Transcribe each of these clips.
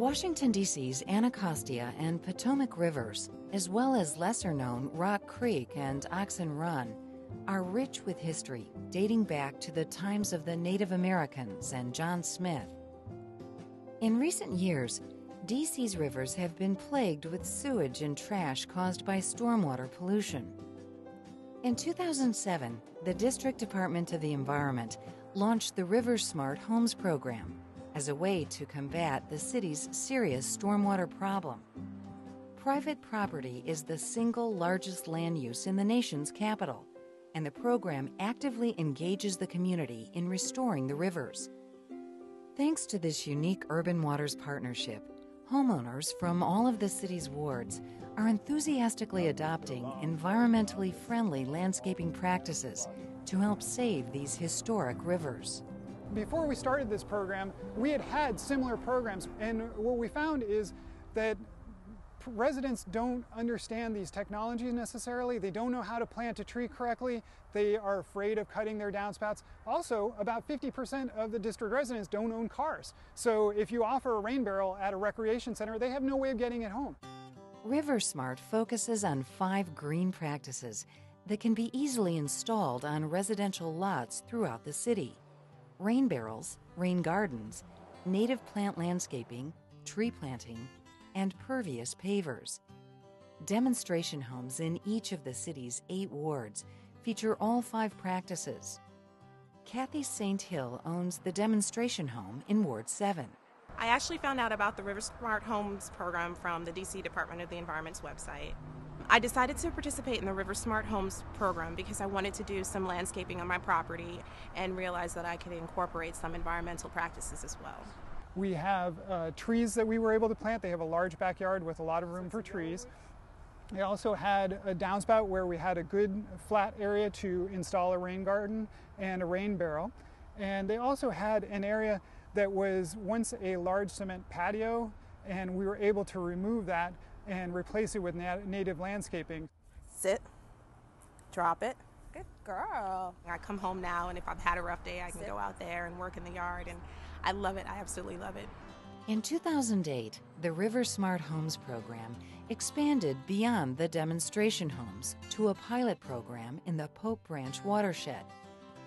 Washington, D.C.'s Anacostia and Potomac rivers, as well as lesser-known Rock Creek and Oxen Run, are rich with history dating back to the times of the Native Americans and John Smith. In recent years, D.C.'s rivers have been plagued with sewage and trash caused by stormwater pollution. In 2007, the District Department of the Environment launched the River Smart Homes program as a way to combat the city's serious stormwater problem. Private property is the single largest land use in the nation's capital, and the program actively engages the community in restoring the rivers. Thanks to this unique urban waters partnership, homeowners from all of the city's wards are enthusiastically adopting environmentally friendly landscaping practices to help save these historic rivers. Before we started this program, we had similar programs, and what we found is that residents don't understand these technologies necessarily. They don't know how to plant a tree correctly. They are afraid of cutting their downspouts. Also, about 50% of the district residents don't own cars. So if you offer a rain barrel at a recreation center, they have no way of getting it home. River Smart focuses on 5 green practices that can be easily installed on residential lots throughout the city: rain barrels, rain gardens, native plant landscaping, tree planting, and pervious pavers. Demonstration homes in each of the city's 8 wards feature all 5 practices. Kathy St. Hill owns the demonstration home in Ward 7. I actually found out about the River Smart Homes program from the DC Department of the Environment's website. I decided to participate in the River Smart Homes program because I wanted to do some landscaping on my property and realized that I could incorporate some environmental practices as well. We have trees that we were able to plant. They have a large backyard with a lot of room for trees. They also had a downspout where we had a good flat area to install a rain garden and a rain barrel. And they also had an area that was once a large cement patio, and we were able to remove that and replace it with native landscaping. Sit, drop it. Good girl. I come home now, and if I've had a rough day, I can go out there and work in the yard, and I love it. I absolutely love it. In 2008, the River Smart Homes program expanded beyond the demonstration homes to a pilot program in the Pope Branch watershed,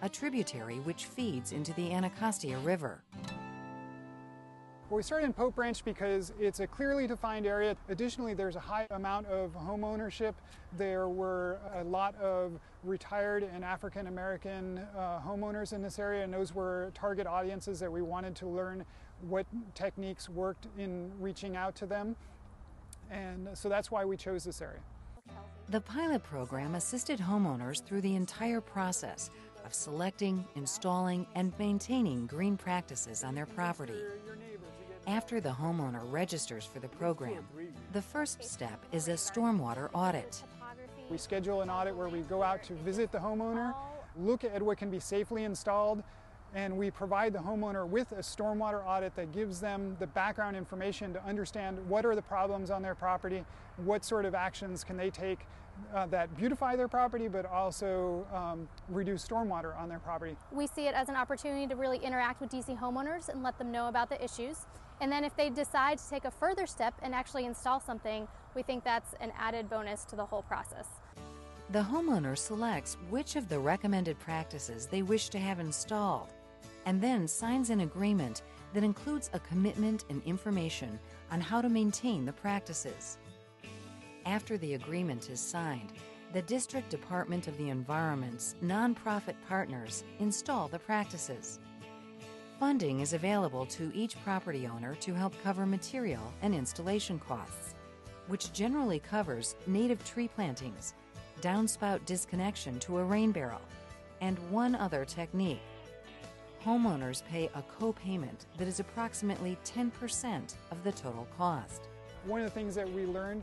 a tributary which feeds into the Anacostia River. Well, we started in Pope Branch because it's a clearly defined area. Additionally, there's a high amount of home ownership. There were a lot of retired and African American homeowners in this area, and those were target audiences that we wanted to learn what techniques worked in reaching out to them. And so that's why we chose this area. The pilot program assisted homeowners through the entire process of selecting, installing, and maintaining green practices on their property. After the homeowner registers for the program, the first step is a stormwater audit. We schedule an audit where we go out to visit the homeowner, look at what can be safely installed, and we provide the homeowner with a stormwater audit that gives them the background information to understand what are the problems on their property, what sort of actions can they take that beautify their property but also reduce stormwater on their property. We see it as an opportunity to really interact with DC homeowners and let them know about the issues. And then if they decide to take a further step and actually install something, we think that's an added bonus to the whole process. The homeowner selects which of the recommended practices they wish to have installed, and then signs an agreement that includes a commitment and information on how to maintain the practices. After the agreement is signed, the District Department of the Environment's nonprofit partners install the practices. Funding is available to each property owner to help cover material and installation costs, which generally covers native tree plantings, downspout disconnection to a rain barrel, and one other technique. Homeowners pay a co-payment that is approximately 10% of the total cost. One of the things that we learned,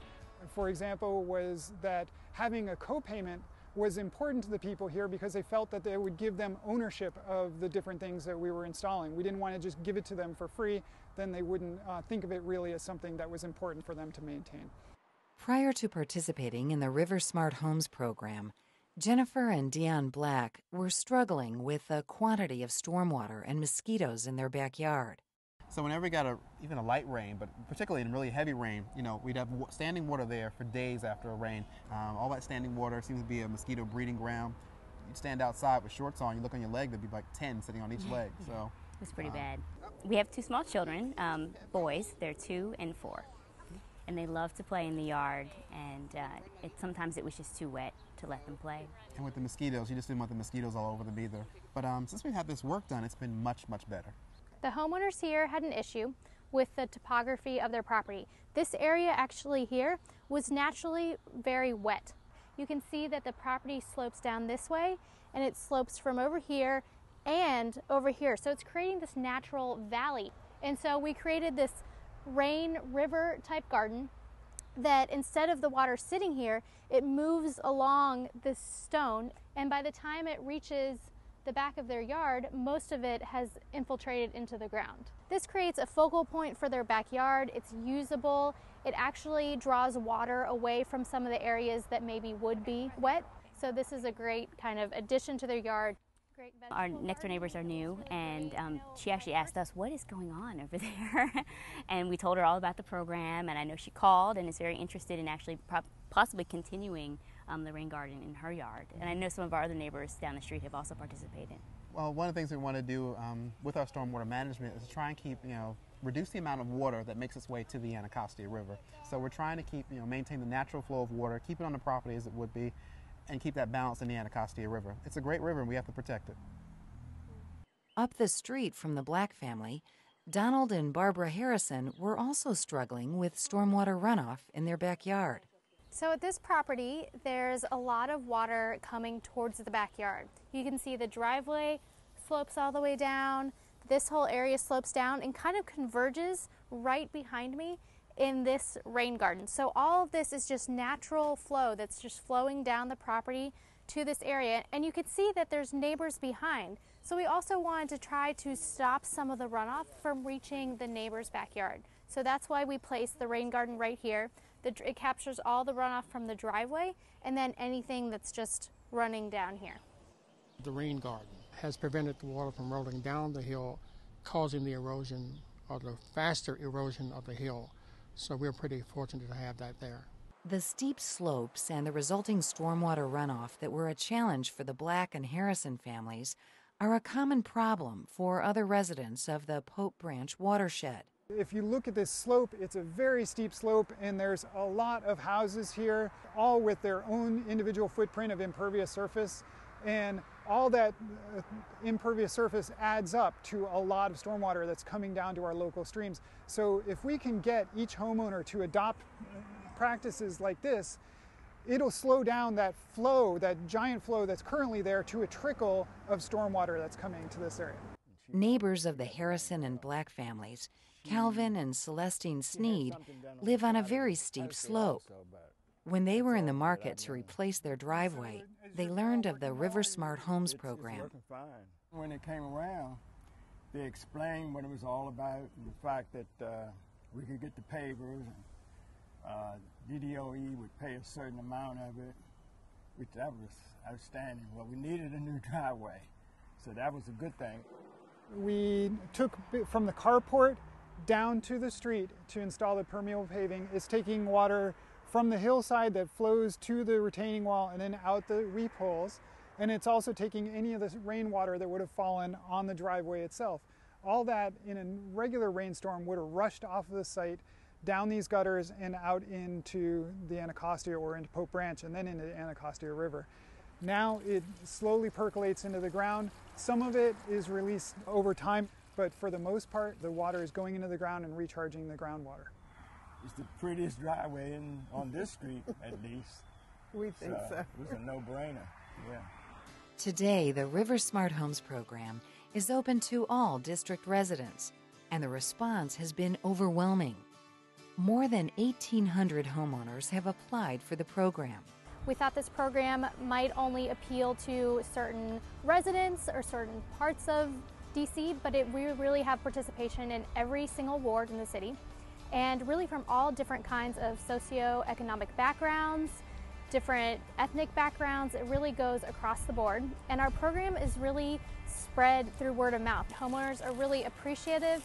for example, was that having a co-payment was important to the people here because they felt that they would give them ownership of the different things that we were installing. We didn't want to just give it to them for free, then they wouldn't think of it really as something that was important for them to maintain. Prior to participating in the River Smart Homes program, Jennifer and Dion Black were struggling with the quantity of stormwater and mosquitoes in their backyard. So whenever we got even a light rain, but particularly in really heavy rain, you know, we'd have standing water there for days after a rain. All that standing water seems to be a mosquito breeding ground. You'd stand outside with shorts on, you look on your leg, there'd be like 10 sitting on each leg. So it's pretty bad. We have two small children, boys. They're 2 and 4, and they love to play in the yard. And sometimes it was just too wet to let them play. And with the mosquitoes, you just didn't want the mosquitoes all over them either. But since we've had this work done, it's been much, much better. The homeowners here had an issue with the topography of their property. This area actually here was naturally very wet. You can see that the property slopes down this way, and it slopes from over here and over here. So it's creating this natural valley. And so we created this rain river type garden that instead of the water sitting here, it moves along this stone, and by the time it reaches the back of their yard, most of it has infiltrated into the ground. This creates a focal point for their backyard. It's usable. It actually draws water away from some of the areas that maybe would be wet. So this is a great kind of addition to their yard. Our next door neighbors are new, and she actually asked us, what is going on over there? And we told her all about the program, and I know she called and is very interested in actually possibly continuing the rain garden in her yard. And I know some of our other neighbors down the street have also participated. Well, one of the things we want to do with our stormwater management is try and keep, reduce the amount of water that makes its way to the Anacostia River. So we're trying to keep, maintain the natural flow of water, keep it on the property as it would be, and keep that balance in the Anacostia River. It's a great river and we have to protect it. Up the street from the Black family, Donald and Barbara Harrison were also struggling with stormwater runoff in their backyard. So at this property, there's a lot of water coming towards the backyard. You can see the driveway slopes all the way down. This whole area slopes down and kind of converges right behind me in this rain garden. So all of this is just natural flow that's just flowing down the property to this area. And you can see that there's neighbors behind. So we also wanted to try to stop some of the runoff from reaching the neighbor's backyard. So that's why we placed the rain garden right here. It captures all the runoff from the driveway and then anything that's just running down here. The rain garden has prevented the water from rolling down the hill, causing the erosion or the faster erosion of the hill. So we're pretty fortunate to have that there. The steep slopes and the resulting stormwater runoff that were a challenge for the Black and Harrison families are a common problem for other residents of the Pope Branch watershed. If you look at this slope, it's a very steep slope, and there's a lot of houses here, all with their own individual footprint of impervious surface, and all that impervious surface adds up to a lot of stormwater that's coming down to our local streams. So if we can get each homeowner to adopt practices like this, it'll slow down that flow, that giant flow that's currently there, to a trickle of stormwater that's coming to this area. Neighbors of the Harrison and Black families, Calvin and Celestine Sneed, live on a very steep slope. When they were in the market to replace their driveway, they learned of the River Smart Homes program. When it came around, they explained what it was all about, and the fact that we could get the pavers, and DDOE would pay a certain amount of it, which that was outstanding. Well, we needed a new driveway, so that was a good thing. We took from the carport down to the street to install the permeable paving. It's taking water from the hillside that flows to the retaining wall and then out the weep holes, and it's also taking any of the rainwater that would have fallen on the driveway itself. All that in a regular rainstorm would have rushed off of the site, down these gutters and out into the Anacostia or into Pope Branch and then into the Anacostia River. Now it slowly percolates into the ground. Some of it is released over time, but for the most part, the water is going into the ground and recharging the groundwater. It's the prettiest driveway on this street, at least. We think so. It was a no-brainer, yeah. Today, the River Smart Homes program is open to all district residents, and the response has been overwhelming. More than 1,800 homeowners have applied for the program. We thought this program might only appeal to certain residents or certain parts of DC, but we really have participation in every single ward in the city, and really from all different kinds of socioeconomic backgrounds, different ethnic backgrounds. It really goes across the board, and our program is really spread through word of mouth. Homeowners are really appreciative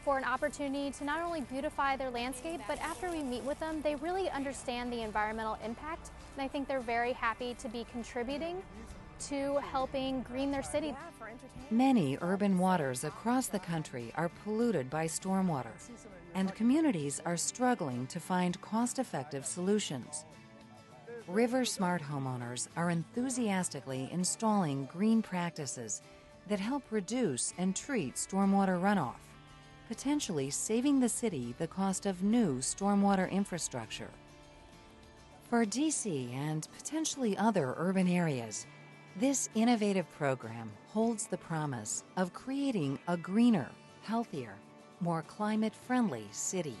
for an opportunity to not only beautify their landscape, but after we meet with them, they really understand the environmental impact, and I think they're very happy to be contributing to helping green their city. Many urban waters across the country are polluted by stormwater, and communities are struggling to find cost-effective solutions. River Smart homeowners are enthusiastically installing green practices that help reduce and treat stormwater runoff, potentially saving the city the cost of new stormwater infrastructure. For DC and potentially other urban areas, this innovative program holds the promise of creating a greener, healthier, more climate-friendly city.